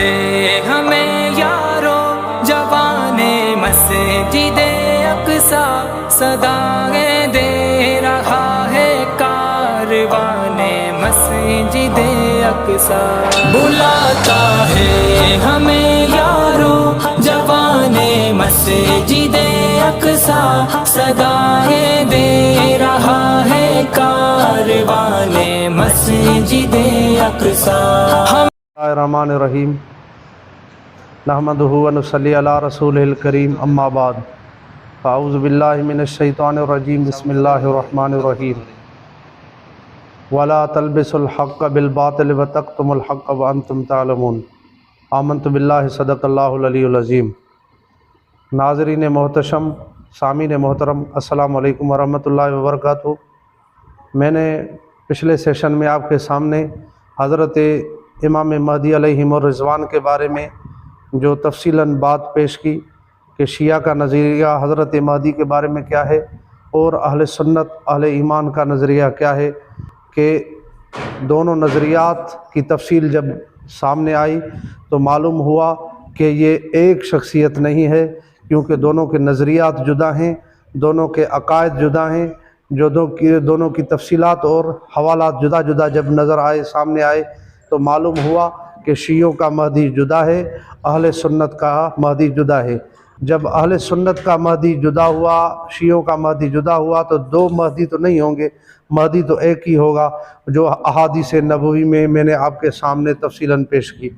है हमें यारो जवाने मस्जिदे अक्सा सदाएं दे रहा है कारवाने मस्जिदे अक्सा। बुलाता है हमें यारो जवाने मस्जिदे अक्सा सदाएं दे रहा है कारवाने मस्जिदे अक्सा। रहमान नहमदुहु व नुसल्ली अला रसूलिल करीम अम्मा बाद फ़ाऊज़ु बिल्लाहि मिनश शैतानिर रजीम बिस्मिल्लाहिर रहमानिर रहीम। वला तलबिसुल हक़्क़ बिल बातिल व तक्तुमुल हक़्क़ व अंतुम तालमून। आमन्तु बिल्लाहि सदक़ल्लाहुल अलीयुल अज़ीम। नाज़रीन मोहतरम, सामीन मोहतरम, अस्सलामु अलैकुम व रहमतुल्लाहि व बरकातुहू। मैंने पिछले सेशन में आपके सामने हज़रत इमाम महदी अलैहिमुर रिज़वान के बारे में जो तफ़सीलन बात पेश की कि शिया का नज़रिया हज़रत महदी के बारे में क्या है और अहले सुन्नत अहले ईमान का नज़रिया क्या है, कि दोनों नज़रियात की तफ़सील जब सामने आई तो मालूम हुआ कि ये एक शख्सियत नहीं है, क्योंकि दोनों के नज़रियात जुदा हैं, दोनों के अकायद जुदा हैं, दोनों की तफ़सीलात और हवालात जुदा जुदा जब नज़र आए सामने आए तो मालूम हुआ कि शियों का महदी जुदा है, अहले सुन्नत का महदी जुदा है। जब अहले सुन्नत का महदी जुदा हुआ, शियों का महदी जुदा हुआ, तो दो महदी तो नहीं होंगे, महदी तो एक ही होगा, जो अहादीस नबवी में मैंने आपके सामने तफसीलन पेश की।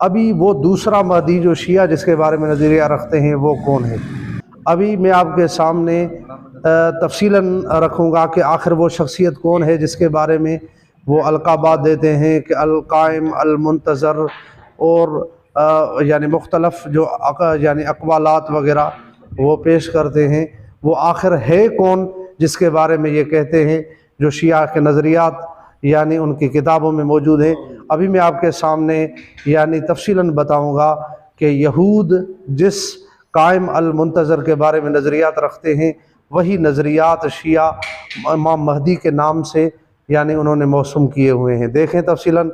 अभी वो दूसरा महदी जो शिया जिसके बारे में नज़रिया रखते हैं वो कौन है, अभी मैं आपके सामने तफसीलन रखूँगा कि आखिर वो शख्सियत कौन है जिसके बारे में वो अलक़ाबात देते हैं कि अल-क़ाइम, अल-मुंतज़र और यानी मुख्तलफ़ जो यानी अक़वालात वग़ैरह वो पेश करते हैं। वो आखिर है कौन जिसके बारे में ये कहते हैं, जो शिया के नज़रियात यानी उनकी किताबों में मौजूद हैं। अभी मैं आपके सामने यानी तफसीलन बताऊँगा कि यहूद जिस क़ाइम अल-मुंतज़र के बारे में नज़रियात रखते हैं, वही नज़रियात शिया इमाम महदी के नाम से यानी उन्होंने मौसूम किए हुए हैं। देखें तफसीलन,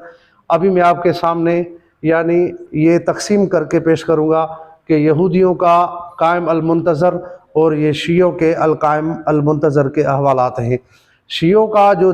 अभी मैं आपके सामने यानी ये तकसीम करके पेश करूँगा कि यहूदियों का क़ाइम अल-मुंतज़र और ये शियों के अल-क़ाइम अल-मुंतज़र के अहवालात हैं। शियों का जो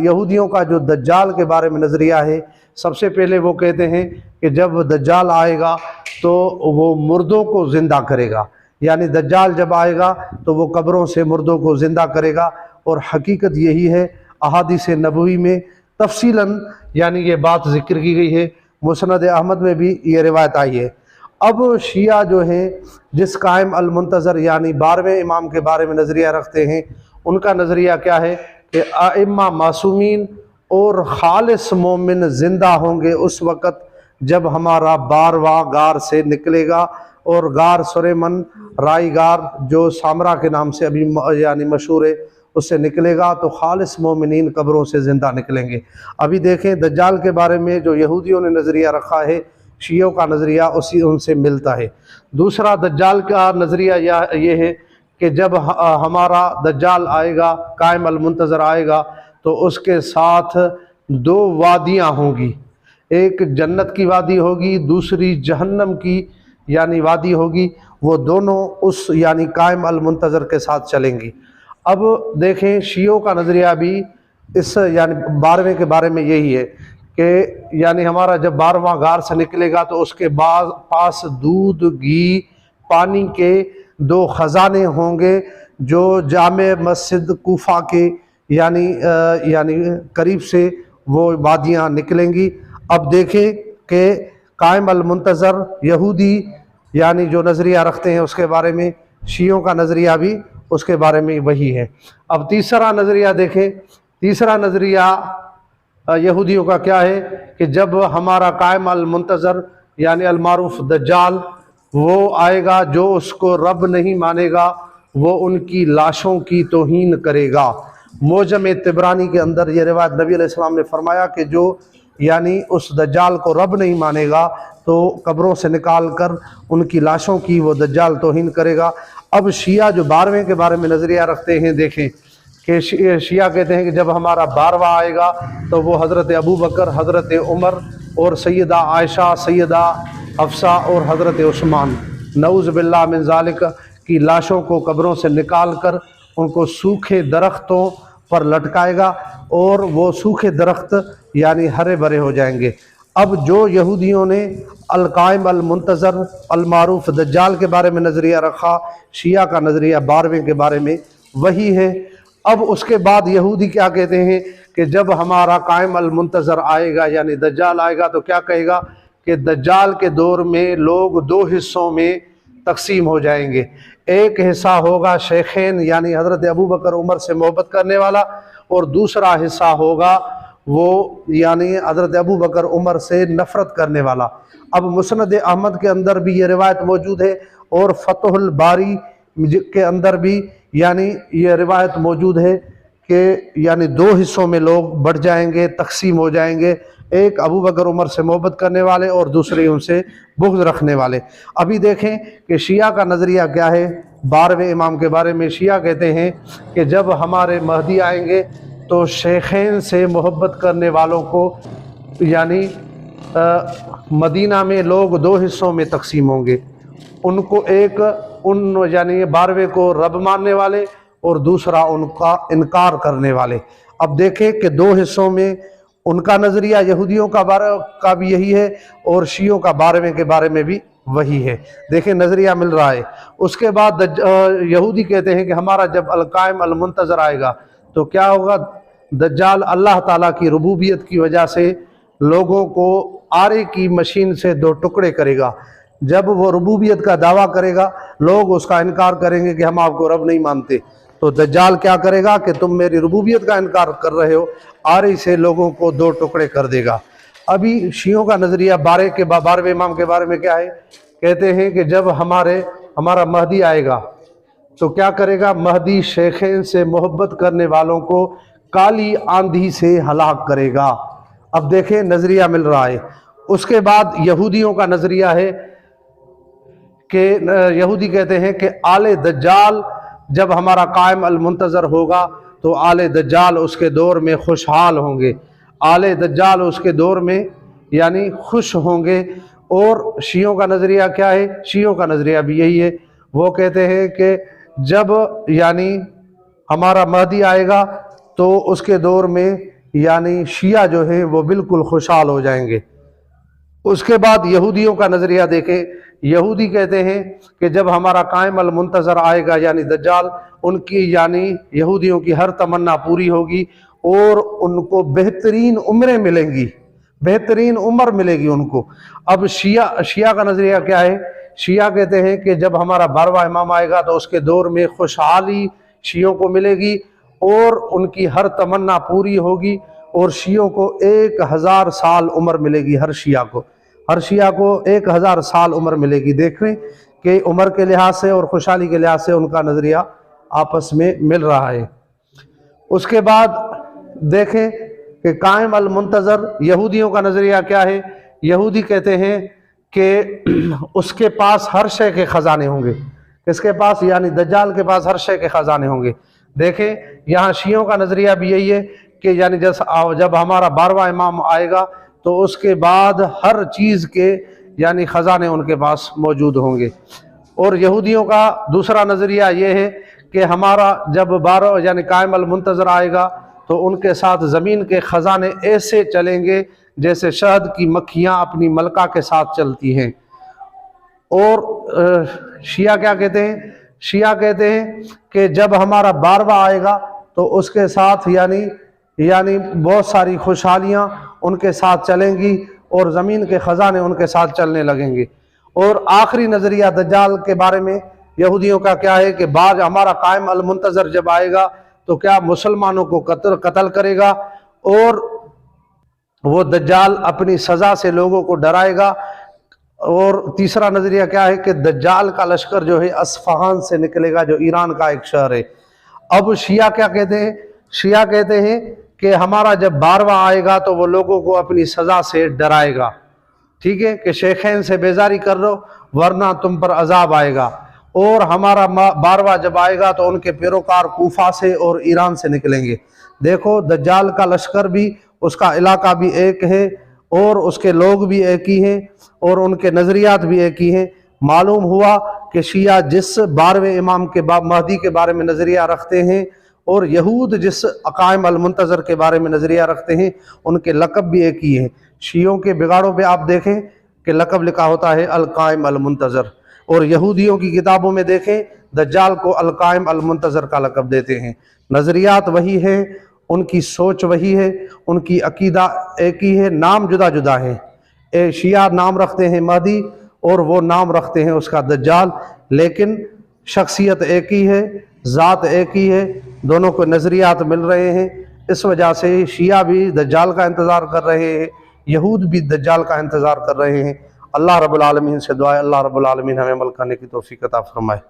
यहूदियों का जो दज्जाल के बारे में नज़रिया है, सबसे पहले वो कहते हैं कि जब दज्जाल आएगा तो वो मुर्दों को ज़िंदा करेगा, यानी दज्जाल जब आएगा तो वो कब्रों से मुर्दों को ज़िंदा करेगा। और हकीकत यही है, अहादीस नबवी में तफसीलन यानी ये बात ज़िक्र की गई है, मुस्नद अहमद में भी ये रिवायत आई है। अब शिया जो हैं जिस क़ाइम अल-मुंतज़र यानी 12वें इमाम के बारे में नज़रिया रखते हैं, उनका नज़रिया क्या है कि आइम्मा मासूमीन और खालिस मोमिन ज़िंदा होंगे उस वक़्त जब हमारा 12वां गार से निकलेगा, और गार सुरेमन राई गार जो सामरा के नाम से अभी यानी मशहूर है, उससे निकलेगा तो खालिस मोमिनीन कब्रों से ज़िंदा निकलेंगे। अभी देखें दज्जाल के बारे में जो यहूदियों ने नज़रिया रखा है, शियों का नज़रिया उनसे मिलता है। दूसरा दज्जाल का नज़रिया ये है कि जब हमारा दज्जाल आएगा, क़ाइम अल-मुंतज़र आएगा, तो उसके साथ दो वादियाँ होंगी, एक जन्नत की वादी होगी, दूसरी जहन्नम की यानी वादी होगी। वो दोनों उस यानी क़ाइम अल-मुंतज़र के साथ चलेंगी। अब देखें शियों का नज़रिया भी इस यानी 12वें के बारे में यही है कि यानी हमारा जब 12वां गार से निकलेगा तो उसके बाद पास दूध, घी, पानी के 2 ख़ज़ाने होंगे जो जामे मस्जिद कूफा के यानी करीब से वो वादियाँ निकलेंगी। अब देखें कि क़ाइम अल-मुंतज़र यहूदी यानी जो नज़रिया रखते हैं उसके बारे में, शियों का नज़रिया भी उसके बारे में वही है। अब तीसरा नज़रिया देखें, तीसरा नज़रिया यहूदियों का क्या है कि जब हमारा क़ाइम अल-मुंतज़र यानी अल-मारूफ़ दज्जाल वो आएगा, जो उसको रब नहीं मानेगा वो उनकी लाशों की तौहीन करेगा। मोजम तिबरानी के अंदर ये रिवायत नबी अलैहिस्सलाम ने फरमाया कि जो यानी उस दज्जाल को रब नहीं मानेगा तो कब्रों से निकाल कर उनकी लाशों की वो दज्जाल तौहीन करेगा। अब शिया जो 12वें के बारे में नज़रिया रखते हैं, देखें कि शिया कहते हैं कि जब हमारा 12वां आएगा तो वो हज़रत अबू बकर, हज़रत उमर और सैयदा आयशा, सैयदा हफ्सा और हज़रत उस्मान नऊज़ बिल्लाह मिन ज़ालिक की लाशों को कब्रों से निकाल कर उनको सूखे दरख्तों पर लटकाएगा और वो सूखे दरख्त यानी हरे भरे हो जाएंगे। अब जो यहूदियों ने अल-काइम अल-मुंतज़र अल-मारूफ दज्जाल के बारे में नज़रिया रखा, शिया का नज़रिया 12वें के बारे में वही है। अब उसके बाद यहूदी क्या कहते हैं कि जब हमारा कायम अल-मुंतज़र आएगा यानी दज्जाल आएगा तो क्या कहेगा कि दज्जाल के दौर में लोग 2 हिस्सों में तकसीम हो जाएंगे। एक हिस्सा होगा शेखैन यानी हज़रत अबू बकर उमर से मोहब्बत करने वाला, और दूसरा हिस्सा होगा वो यानी हज़रत अबू बकर उमर से नफ़रत करने वाला। अब मुस्नद अहमद के अंदर भी ये रिवायत मौजूद है और फतहुल बारी के अंदर भी यानी ये रिवायत मौजूद है कि यानी 2 हिस्सों में लोग बढ़ जाएंगे, तकसीम हो जाएंगे, एक अबू बकर उमर से मोहब्बत करने वाले और दूसरे उनसे बुग़्ज़ रखने वाले। अभी देखें कि शिया का नज़रिया क्या है 12वें इमाम के बारे में। शिया कहते हैं कि जब हमारे महदी आएंगे तो शेखैन से मोहब्बत करने वालों को यानी मदीना में लोग 2 हिस्सों में तकसीम होंगे। उनको एक उन यानी 12वें को रब मानने वाले और दूसरा उनका इनकार करने वाले। अब देखें कि 2 हिस्सों में उनका नज़रिया यहूदियों का भी यही है और शियों का 12वें के बारे में भी वही है। देखें नज़रिया मिल रहा है। उसके बाद यहूदी कहते हैं कि हमारा जब अल-काइम अल-मुंतज़र आएगा तो क्या होगा, दज्जाल अल्लाह ताला की रुबूबियत की वजह से लोगों को आरे की मशीन से 2 टुकड़े करेगा। जब वो रुबूबियत का दावा करेगा लोग उसका इनकार करेंगे कि हम आपको रब नहीं मानते, तो दज्जाल क्या करेगा कि तुम मेरी रुबूबियत का इनकार कर रहे हो, आरे से लोगों को 2 टुकड़े कर देगा। अभी शियों का नज़रिया 12वें इमाम के बारे में क्या है, कहते हैं कि जब हमारा महदी आएगा तो क्या करेगा, महदी शेखैन से मोहब्बत करने वालों को काली आंधी से हलाक करेगा। अब देखें नज़रिया मिल रहा है। उसके बाद यहूदियों का नज़रिया है कि यहूदी कहते हैं कि आले दज्जाल जब हमारा कायम अल-मुंतज़र होगा तो आले दज्जाल उसके दौर में खुशहाल होंगे, आले दज्जाल उसके दौर में यानी खुश होंगे। और शियों का नज़रिया क्या है, शियों का नज़रिया भी यही है। वो कहते हैं कि जब यानी हमारा महदी आएगा तो उसके दौर में यानी शिया जो है वो बिल्कुल खुशहाल हो जाएंगे। उसके बाद यहूदियों का नज़रिया देखें। यहूदी कहते हैं कि जब हमारा कायम अल-मुंतज़र आएगा यानी दज्जाल, उनकी यानी यहूदियों की हर तमन्ना पूरी होगी और उनको बेहतरीन उम्रें मिलेंगी, बेहतरीन उम्र मिलेगी उनको। अब शिया का नज़रिया क्या है, शिया कहते हैं कि जब हमारा 12वां इमाम आएगा तो उसके दौर में खुशहाली शियों को मिलेगी और उनकी हर तमन्ना पूरी होगी और शियों को 1000 साल उम्र मिलेगी। हर शिया को 1000 साल उम्र मिलेगी। देखें कि उम्र के लिहाज से और खुशहाली के लिहाज से उनका नज़रिया आपस में मिल रहा है। उसके बाद देखें कि कायम अल-मुंतज़र यहूदियों का नज़रिया क्या है। यहूदी कहते हैं कि उसके पास हर शय के ख़जाने होंगे। किसके पास, यानी दज्जाल के पास हर शय के ख़जाने होंगे। देखें यहाँ शियों का नज़रिया भी यही है कि यानी जब हमारा 12वां इमाम आएगा तो उसके बाद हर चीज़ के यानी ख़जाने उनके पास मौजूद होंगे। और यहूदियों का दूसरा नज़रिया ये है कि हमारा जब 12 यानी कायम अल-मुंतज़र आएगा तो उनके साथ ज़मीन के ख़जाने ऐसे चलेंगे जैसे शहद की मक्खियाँ अपनी मलका के साथ चलती हैं। और शिया क्या कहते हैं, शिया कहते हैं कि जब हमारा 12वां आएगा तो उसके साथ यानी बहुत सारी खुशहालियाँ उनके साथ चलेंगी और ज़मीन के ख़जाने उनके साथ चलने लगेंगे। और आखिरी नज़रिया दज्जाल के बारे में यहूदियों का क्या है कि बाद हमारा कायम अल-मुंतज़र जब आएगा तो क्या मुसलमानों को कत्ल करेगा और वो दज्जाल अपनी सज़ा से लोगों को डराएगा। और तीसरा नज़रिया क्या है कि दज्जाल का लश्कर जो है अस्फ़हान से निकलेगा, जो ईरान का एक शहर है। अब शिया क्या कहते हैं, शिया कहते हैं कि हमारा जब 12वां आएगा तो वो लोगों को अपनी सज़ा से डराएगा, ठीक है, कि शेखैन से बेजारी कर लो वरना तुम पर अजाब आएगा। और हमारा 12वां जब आएगा तो उनके पैरोकार कूफा से और ईरान से निकलेंगे। देखो दज्जाल का लश्कर भी, उसका इलाका भी एक है और उसके लोग भी एक ही हैं और उनके नज़रियात भी एक ही हैं। मालूम हुआ कि शिया जिस 12वें इमाम के महदी के बारे में नज़रिया रखते हैं और यहूद जिस अकायम अल मुंतज़र के बारे में नज़रिया रखते हैं, उनके लक़ब भी एक ही हैं। शियों के बिगाड़ों पे आप देखें कि लक़ब लिखा होता है अल कायम अल मुंतज़र, और यहूदियों की किताबों में देखें दज्जाल को अल कायम अल मुंतज़र का लक़ब देते हैं। नज़रियात वही है, उनकी सोच वही है, उनकी अकीदा एक ही है, नाम जुदा जुदा है। शिया नाम रखते हैं महदी और वो नाम रखते हैं उसका दज्जाल, लेकिन शख्सियत एक ही है, ज़ात एक ही है, दोनों को नज़रियात मिल रहे हैं। इस वजह से शिया भी दज्जाल का इंतज़ार कर रहे हैं, यहूद भी दज्जाल का इंतज़ार कर रहे हैं। अल्लाह रब्बुल आलमीन से दुआ है, अल्लाह रब्बुल आलमीन हमें अमल करने की तौफीक अता फरमाए।